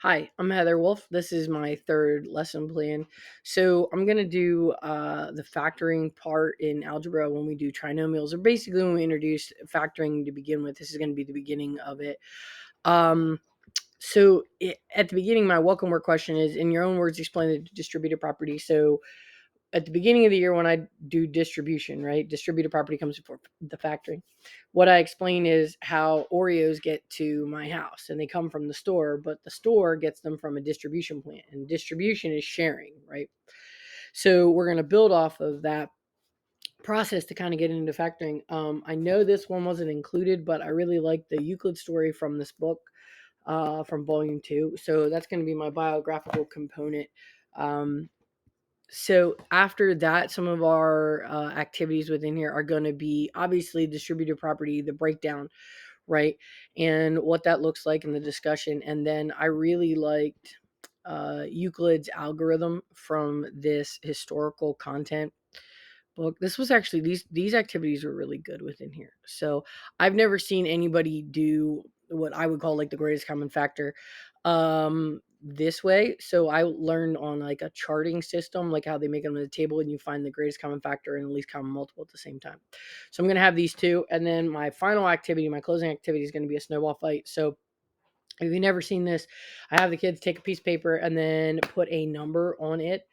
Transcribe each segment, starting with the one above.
Hi, I'm Heather Wolf. This is my third lesson plan. So I'm going to do the factoring part in algebra when we do trinomials, or basically when we introduce factoring to begin with. This is going to be the beginning of it. At the beginning, my welcome work question is, in your own words, explain the distributed property. So at the beginning of the year when I do distribution, right? Distributed property comes before the factoring. What I explain is how Oreos get to my house and they come from the store, but the store gets them from a distribution plant, and distribution is sharing, right? So we're going to build off of that process to kind of get into factoring. I know this one wasn't included, but I really like the Euclid story from this book, from volume 2. So that's going to be my biographical component. So after that, some of our activities within here are going to be obviously distributed property, the breakdown, right, and what that looks like in the discussion. And then I really liked Euclid's algorithm from this historical content book. This was actually these activities were really good within here. So I've never seen anybody do what I would call like the greatest common factor this way. So I learned on like a charting system, like how they make them in a table and you find the greatest common factor and the least common multiple at the same time. So I'm going to have these two, and then my final activity, my closing activity, is going to be a snowball fight. So if you've never seen this, I have the kids take a piece of paper and then put a number on it,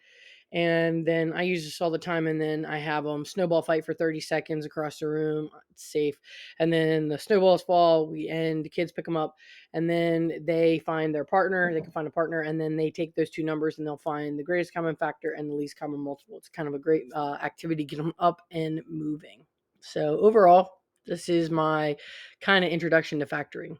and then I use this all the time. And then I have them snowball fight for 30 seconds across the room. It's safe. And then the snowballs fall. We end. The kids pick them up, and then they find their partner. They can find a partner, and then they take those two numbers and they'll find the greatest common factor and the least common multiple. It's kind of a great activity to get them up and moving. So overall, this is my kind of introduction to factoring.